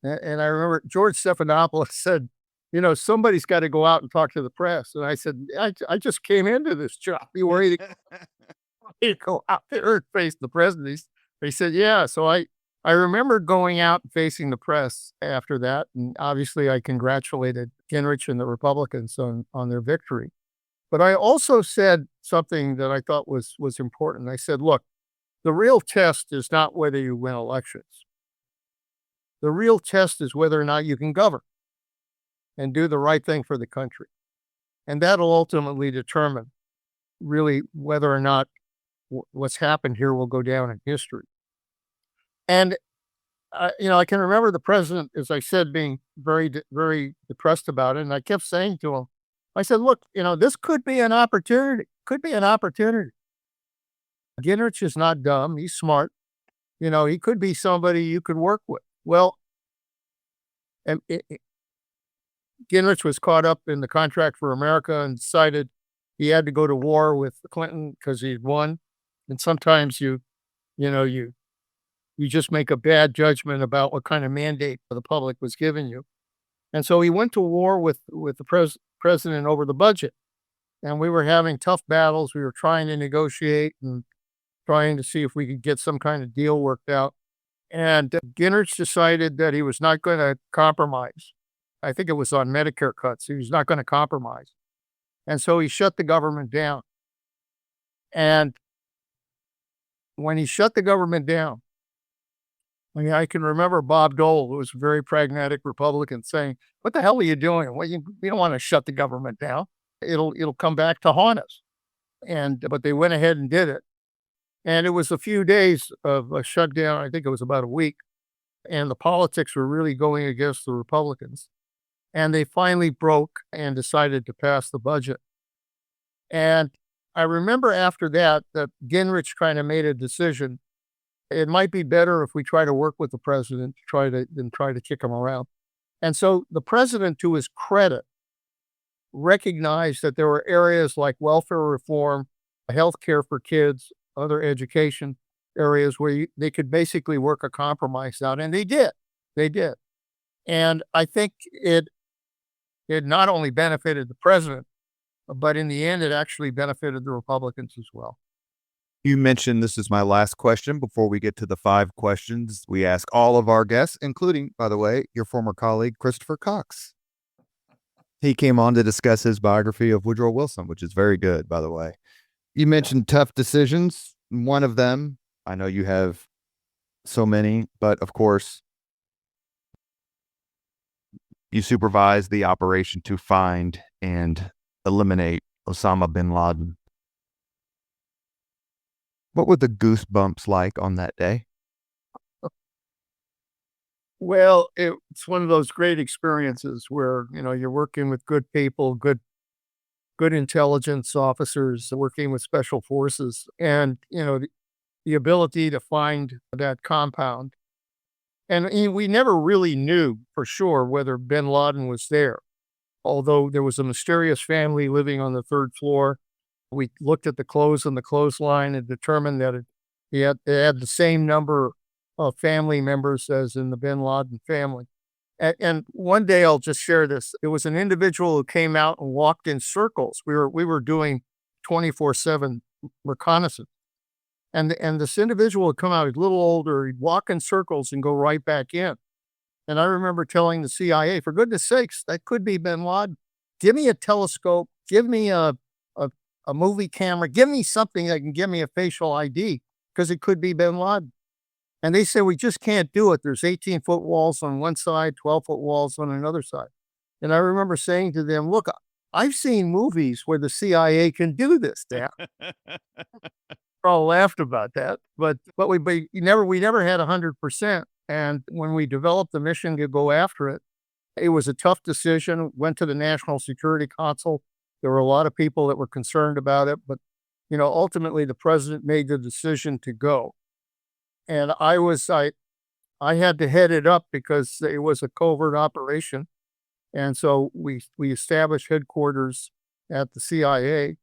And I remember George Stephanopoulos said, "Somebody's got to go out and talk to the press." And I said, I just came into this job. You worried to go out there and face the president? He said, "Yeah." So I remember going out and facing the press after that. And obviously I congratulated Gingrich and the Republicans on their victory. But I also said something that I thought was important. I said, "Look, the real test is not whether you win elections. The real test is whether or not you can govern and do the right thing for the country. And that'll ultimately determine really whether or not what's happened here will go down in history." And, I can remember the president, as I said, being very, very depressed about it. And I kept saying to him, I said, "Look, this could be an opportunity. Could be an opportunity. Gingrich is not dumb. He's smart. He could be somebody you could work with." Well, and Gingrich was caught up in the Contract for America and decided he had to go to war with Clinton because he'd won. And sometimes you just make a bad judgment about what kind of mandate the public was giving you. And so he went to war with the president over the budget. And we were having tough battles. We were trying to negotiate and trying to see if we could get some kind of deal worked out. And Gingrich decided that he was not going to compromise. I think it was on Medicare cuts. He was not going to compromise. And so he shut the government down. And when he shut the government down, I can remember Bob Dole, who was a very pragmatic Republican, saying, "What the hell are you doing? Well, we don't want to shut the government down. It'll come back to haunt us." But they went ahead and did it. And it was a few days of a shutdown. I think it was about a week. And the politics were really going against the Republicans. And they finally broke and decided to pass the budget. And I remember after that Gingrich kind of made a decision. It might be better if we try to work with the president than try to kick him around. And so the president, to his credit, recognized that there were areas like welfare reform, healthcare for kids, other education areas where they could basically work a compromise out, and they did. They did. And I think it not only benefited the president, but in the end, it actually benefited the Republicans as well. You mentioned this is my last question before we get to the 5 questions we ask all of our guests, including, by the way, your former colleague, Christopher Cox. He came on to discuss his biography of Woodrow Wilson, which is very good, by the way. You mentioned tough decisions. One of them, I know you have so many, but of course, you supervised the operation to find and eliminate Osama bin Laden. What were the goosebumps like on that day? Well, it's one of those great experiences where, you're working with good people, good intelligence officers, working with special forces, and, the ability to find that compound. And we never really knew for sure whether bin Laden was there, although there was a mysterious family living on the 3rd floor. We looked at the clothes on the clothesline and determined that it had the same number of family members as in the bin Laden family. And one day, I'll just share this. It was an individual who came out and walked in circles. We were doing 24/7 reconnaissance. And this individual would come out, he's a little older, he'd walk in circles and go right back in. And I remember telling the CIA, for goodness sakes, that could be bin Laden. Give me a telescope, give me a movie camera, give me something that can give me a facial ID, because it could be bin Laden. And they said, we just can't do it. There's 18-foot walls on one side, 12-foot walls on another side. And I remember saying to them, look, I've seen movies where the CIA can do this, Dan. All laughed about that, but we never had 100%. And when we developed the mission to go after it, it was a tough decision. Went to the National Security Council. There were a lot of people that were concerned about it, but ultimately the president made the decision to go. And I had to head it up because it was a covert operation, and so we established headquarters at the CIA.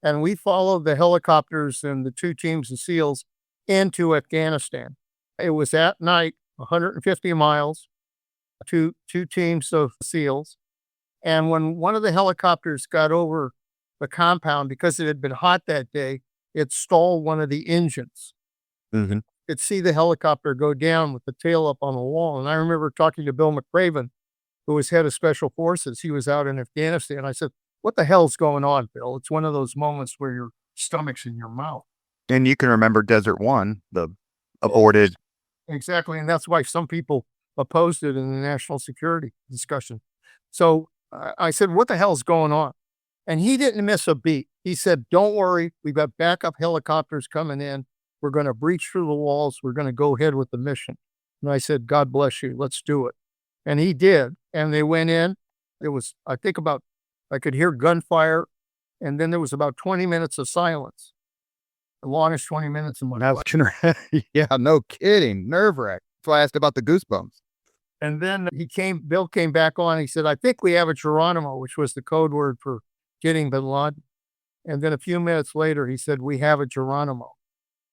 And we followed the helicopters and the 2 teams of SEALs into Afghanistan. It was at night, 150 miles, two teams of SEALs. And when one of the helicopters got over the compound, because it had been hot that day, it stalled one of the engines. Mm-hmm. You could see the helicopter go down with the tail up on the wall. And I remember talking to Bill McRaven, who was head of Special Forces. He was out in Afghanistan. I said, what the hell's going on, Bill? It's one of those moments where your stomach's in your mouth. And you can remember Desert One, the aborted. Exactly. And that's why some people opposed it in the national security discussion. So I said, what the hell's going on? And he didn't miss a beat. He said, don't worry. We've got backup helicopters coming in. We're going to breach through the walls. We're going to go ahead with the mission. And I said, God bless you. Let's do it. And he did. And they went in. It was, I could hear gunfire, and then there was about 20 minutes of silence. The longest 20 minutes in my life. Yeah, no kidding. Nerve-wracking. That's why I asked about the goosebumps. And then Bill came back on. He said, I think we have a Geronimo, which was the code word for getting bin Laden. And then a few minutes later, he said, we have a Geronimo.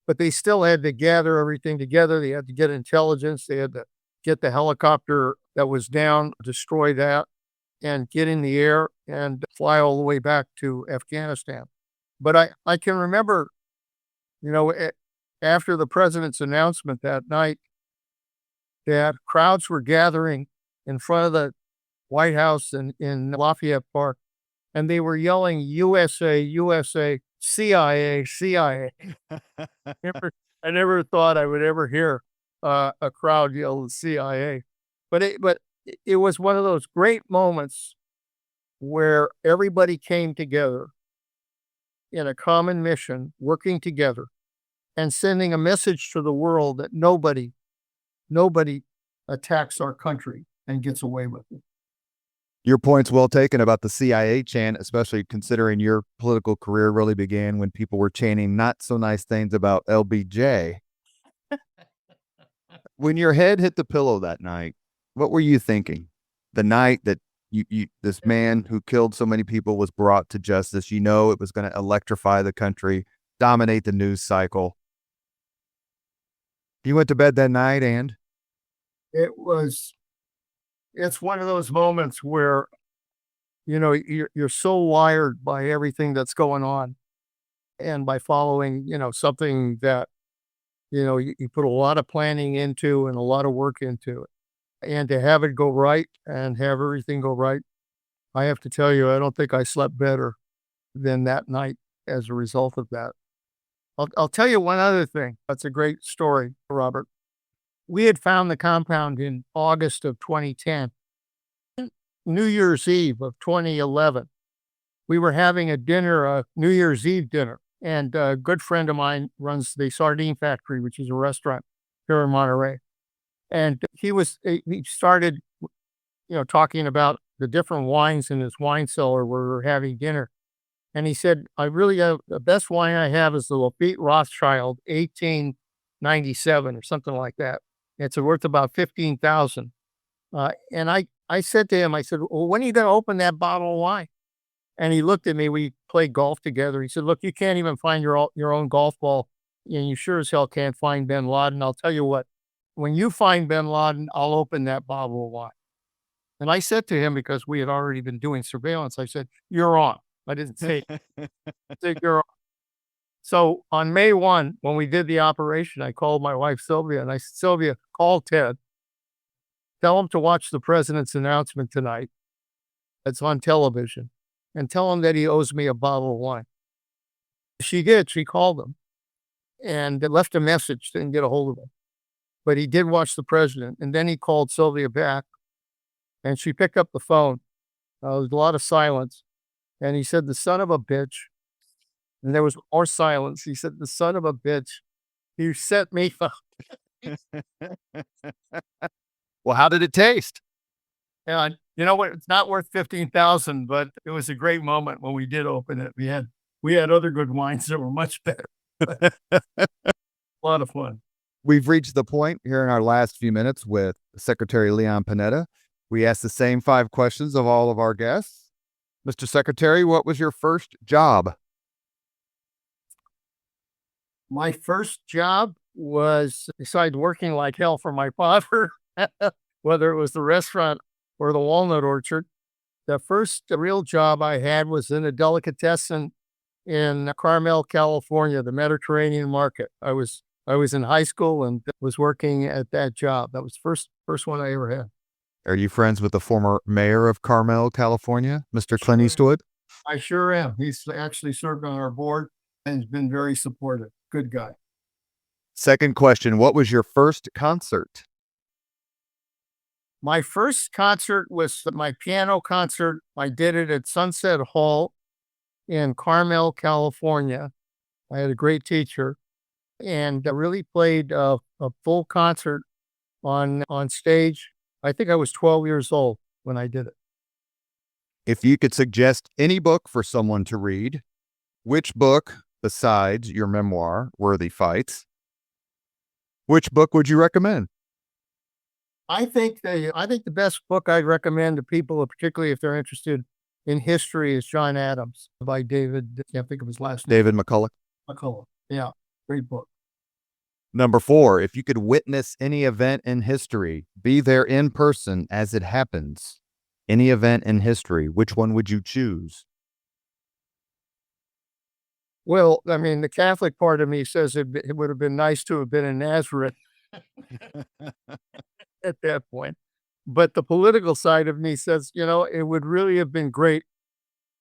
But they still had to gather everything together. They had to get intelligence. They had to get the helicopter that was down, destroy that, and get in the air and fly all the way back to Afghanistan. But I can remember, after the president's announcement that night, that crowds were gathering in front of the White House in Lafayette Park, and they were yelling, USA, USA, CIA, CIA. I never thought I would ever hear a crowd yell the CIA. But it was one of those great moments where everybody came together in a common mission, working together and sending a message to the world that nobody attacks our country and gets away with it. Your point's well taken about the CIA chant, especially considering your political career really began when people were chanting not so nice things about LBJ. When your head hit the pillow that night, what were you thinking? The night that this man who killed so many people was brought to justice, it was going to electrify the country, dominate the news cycle. You went to bed that night and? It's one of those moments where, you're so wired by everything that's going on and by following, something that, you put a lot of planning into and a lot of work into it. And to have it go right and have everything go right, I have to tell you, I don't think I slept better than that night as a result of that. I'll tell you one other thing. That's a great story, Robert. We had found the compound in August of 2010. New Year's Eve of 2011, we were having a dinner, a New Year's Eve dinner, and a good friend of mine runs the Sardine Factory, which is a restaurant here in Monterey. And he started, talking about the different wines in his wine cellar where we were having dinner. And he said, I really have the best wine I have is the Lafite Rothschild 1897 or something like that. It's worth about 15,000. And I said to him, I said, well, when are you going to open that bottle of wine? And he looked at me. We played golf together. He said, look, you can't even find your own golf ball. And you sure as hell can't find bin Laden. I'll tell you what, when you find bin Laden, I'll open that bottle of wine. And I said to him, because we had already been doing surveillance, I said, you're on. I didn't say, you're on. So on May 1, when we did the operation, I called my wife, Sylvia, and I said, Sylvia, call Ted. Tell him to watch the president's announcement tonight. It's on television. And tell him that he owes me a bottle of wine. She did. She called him and left a message, didn't get a hold of him. But he did watch the president. And then he called Sylvia back and she picked up the phone. There was a lot of silence. And he said, the son of a bitch. And there was more silence. He said, the son of a bitch. He set me up. Well, how did it taste? And you know what? It's not worth 15,000, but it was a great moment when we did open it. We had other good wines that were much better. A lot of fun. We've reached the point here in our last few minutes with Secretary Leon Panetta. We ask the same 5 questions of all of our guests. Mr. Secretary, what was your first job? My first job was, besides working like hell for my father, whether it was the restaurant or the walnut orchard, the first real job I had was in a delicatessen in Carmel, California, the Mediterranean market. I was in high school and was working at that job. That was the first one I ever had. Are you friends with the former mayor of Carmel, California, Mr. Clint Eastwood? I sure am. He's actually served on our board and has been very supportive. Good guy. Second question, what was your first concert? My first concert was my piano concert. I did it at Sunset Hall in Carmel, California. I had a great teacher and I really played a full concert on stage. I think I was 12 years old when I did it. If you could suggest any book for someone to read, which book, besides your memoir, Worthy Fights, which book would you recommend? I think the best book I'd recommend to people, particularly if they're interested in history, is John Adams by David. I can't think of his last name. David McCulloch. McCulloch. Yeah, great book. Number 4, if you could witness any event in history, be there in person as it happens, any event in history, which one would you choose? Well, I mean, the Catholic part of me says it would have been nice to have been in Nazareth at that point. But the political side of me says, it would really have been great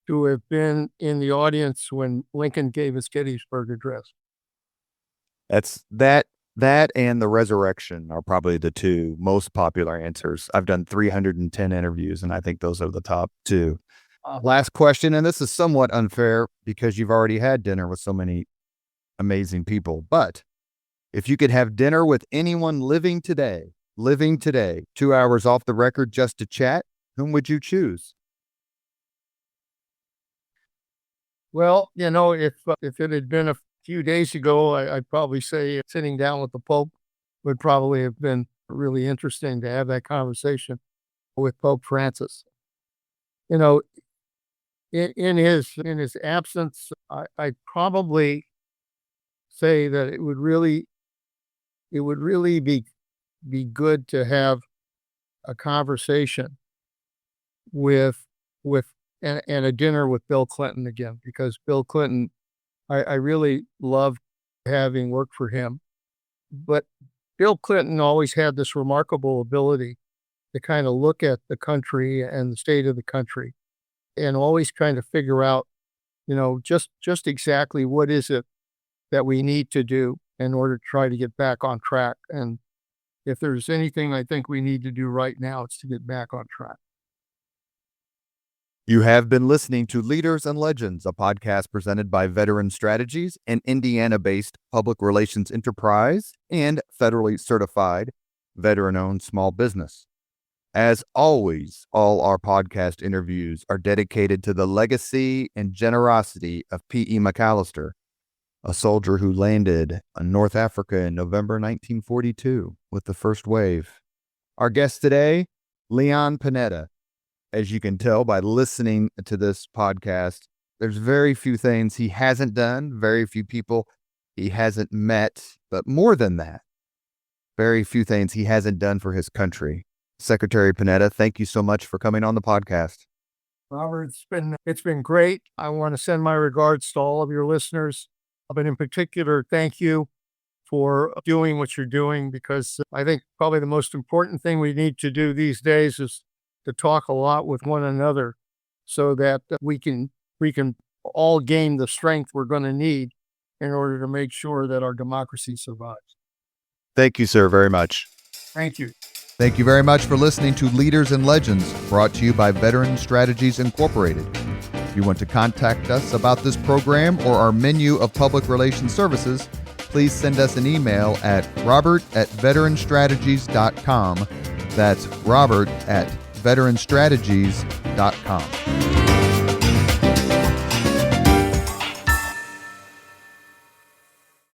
to have been in the audience when Lincoln gave his Gettysburg Address. That's that and the resurrection are probably the 2 most popular answers. I've done 310 interviews, and I think those are the top 2. Last question, and this is somewhat unfair because you've already had dinner with so many amazing people. But if you could have dinner with anyone living today, 2 hours off the record just to chat, whom would you choose? Well, if it had been a few days ago, I'd probably say sitting down with the Pope would probably have been really interesting to have that conversation with Pope Francis. You know, in his absence, I'd probably say that it would really be good to have a conversation with and a dinner with Bill Clinton again, because Bill Clinton, I really loved having worked for him. But Bill Clinton always had this remarkable ability to kind of look at the country and the state of the country and always kind of figure out, just exactly what is it that we need to do in order to try to get back on track. And if there's anything I think we need to do right now, it's to get back on track. You have been listening to Leaders and Legends, a podcast presented by Veteran Strategies, an Indiana-based public relations enterprise and federally certified veteran-owned small business. As always, all our podcast interviews are dedicated to the legacy and generosity of P.E. McAllister, a soldier who landed in North Africa in November 1942 with the first wave. Our guest today, Leon Panetta. As you can tell by listening to this podcast, there's very few things he hasn't done, very few people he hasn't met, but more than that, very few things he hasn't done for his country. Secretary Panetta, thank you so much for coming on the podcast. Robert, it's been great. I want to send my regards to all of your listeners, but in particular, thank you for doing what you're doing, because I think probably the most important thing we need to do these days is to talk a lot with one another so that we can all gain the strength we're going to need in order to make sure that our democracy survives. Thank you, sir, very much. Thank you. Thank you very much for listening to Leaders and Legends, brought to you by Veteran Strategies Incorporated. If you want to contact us about this program or our menu of public relations services, please send us an email at robert@veteranstrategies.com. That's robert@veteranstrategies.com.